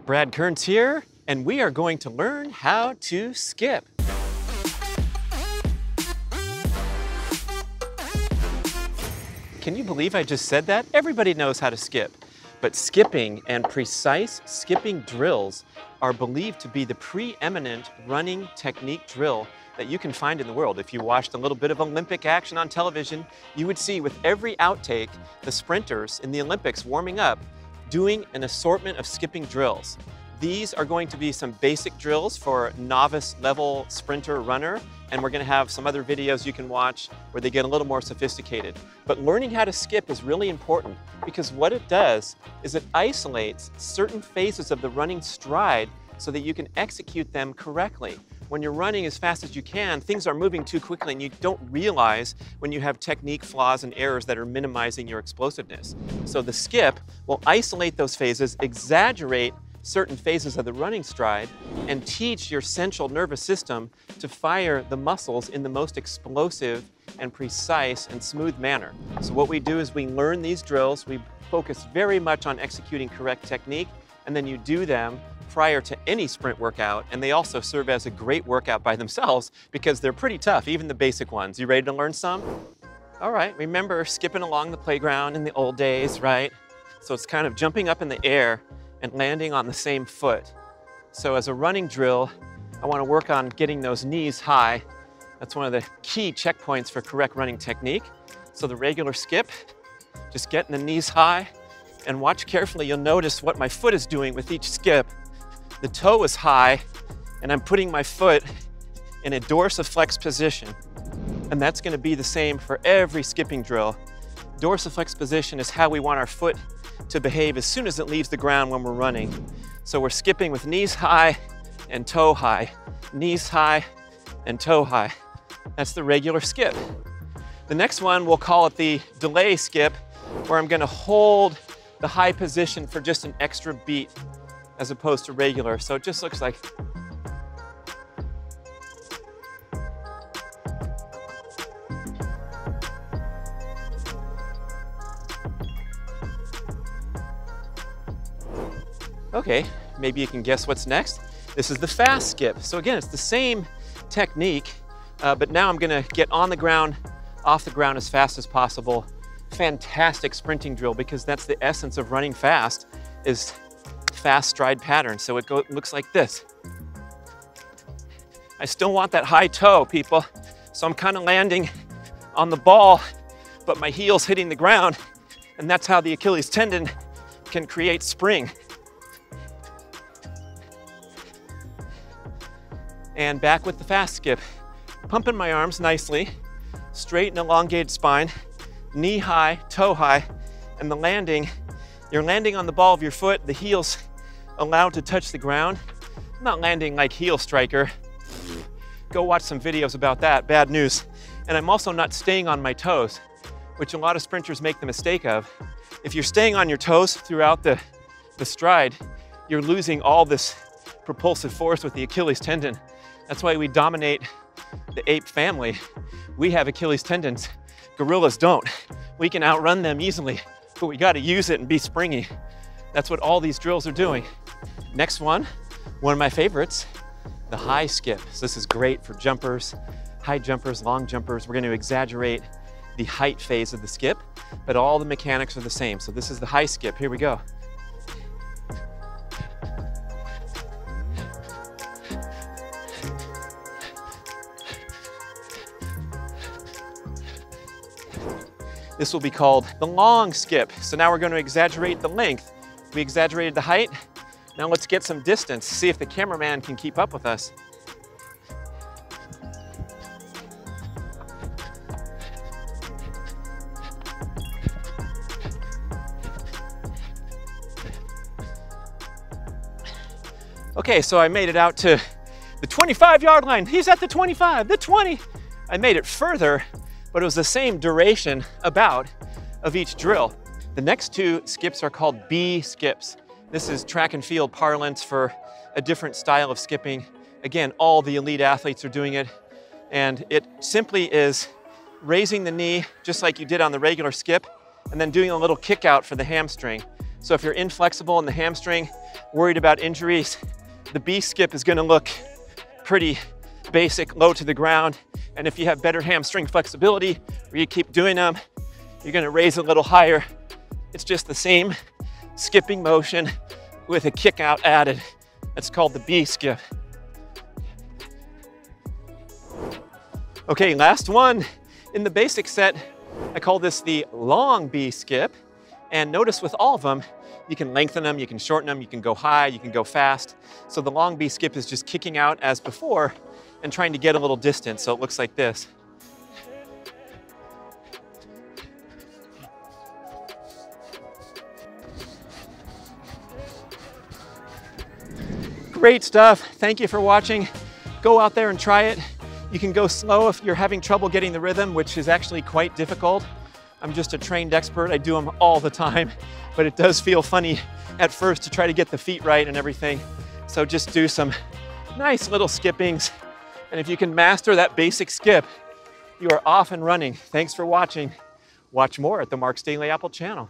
Brad Kearns here, and we are going to learn how to skip. Can you believe I just said that? Everybody knows how to skip. But skipping and precise skipping drills are believed to be the preeminent running technique drill that you can find in the world. If you watched a little bit of Olympic action on television, you would see with every outtake, the sprinters in the Olympics warming up, doing an assortment of skipping drills. These are going to be some basic drills for novice level sprinter runner, and we're going to have some other videos you can watch where they get a little more sophisticated. But learning how to skip is really important because what it does is it isolates certain phases of the running stride so that you can execute them correctly. When you're running as fast as you can, things are moving too quickly and you don't realize when you have technique flaws and errors that are minimizing your explosiveness. So the skip will isolate those phases, exaggerate certain phases of the running stride, and teach your central nervous system to fire the muscles in the most explosive and precise and smooth manner. So what we do is we learn these drills, we focus very much on executing correct technique, and then you do them prior to any sprint workout, and they also serve as a great workout by themselves because they're pretty tough, even the basic ones. You ready to learn some? All right, remember skipping along the playground in the old days, right? So it's kind of jumping up in the air and landing on the same foot. So as a running drill, I want to work on getting those knees high. That's one of the key checkpoints for correct running technique. So the regular skip, just getting the knees high, and watch carefully, you'll notice what my foot is doing with each skip. The toe is high, and I'm putting my foot in a dorsiflex position. And that's going to be the same for every skipping drill. Dorsiflex position is how we want our foot to behave as soon as it leaves the ground when we're running. So we're skipping with knees high and toe high, knees high and toe high. That's the regular skip. The next one, we'll call it the delay skip, where I'm going to hold the high position for just an extra beat as opposed to regular. So it just looks like okay, maybe you can guess what's next. This is the fast skip. So again, it's the same technique, but now I'm gonna get on the ground, off the ground as fast as possible. Fantastic sprinting drill because that's the essence of running fast, is fast stride pattern. So it looks like this. I still want that high toe, people. So I'm kind of landing on the ball, but my heel's hitting the ground, and that's how the Achilles tendon can create spring. And back with the fast skip. Pumping my arms nicely, straight and elongated spine, knee high, toe high, and the landing, you're landing on the ball of your foot, the heel's allowed to touch the ground. I'm not landing like heel striker. Go watch some videos about that, bad news. And I'm also not staying on my toes, which a lot of sprinters make the mistake of. If you're staying on your toes throughout the stride, you're losing all this propulsive force with the Achilles tendon. That's why we dominate the ape family. We have Achilles tendons. Gorillas don't. We can outrun them easily, but we got to use it and be springy. That's what all these drills are doing. Next one of my favorites, the high skip. So this is great for jumpers, high jumpers, long jumpers. We're going to exaggerate the height phase of the skip, but all the mechanics are the same. So this is the high skip. Here we go. This will be called the long skip. So now we're going to exaggerate the length. We exaggerated the height. Now let's get some distance, see if the cameraman can keep up with us. Okay, so I made it out to the 25-yard line. He's at the 25, the 20. I made it further, but it was the same duration about of each drill. The next two skips are called B skips. This is track and field parlance for a different style of skipping. Again, all the elite athletes are doing it. And it simply is raising the knee just like you did on the regular skip, and then doing a little kick out for the hamstring. So if you're inflexible in the hamstring, worried about injuries, the B skip is gonna look pretty basic, low to the ground. And if you have better hamstring flexibility, where you keep doing them, you're gonna raise a little higher. It's just the same skipping motion with a kick out added. That's called the B skip. Okay, last one. In the basic set, I call this the long B skip. And notice with all of them, you can lengthen them, you can shorten them, you can go high, you can go fast. So the long B skip is just kicking out as before and trying to get a little distance. So it looks like this. Great stuff. Thank you for watching. Go out there and try it. You can go slow if you're having trouble getting the rhythm, which is actually quite difficult. I'm just a trained expert. I do them all the time, but it does feel funny at first to try to get the feet right and everything. So just do some nice little skippings. And if you can master that basic skip, you are off and running. Thanks for watching. Watch more at the Mark's Daily Apple channel.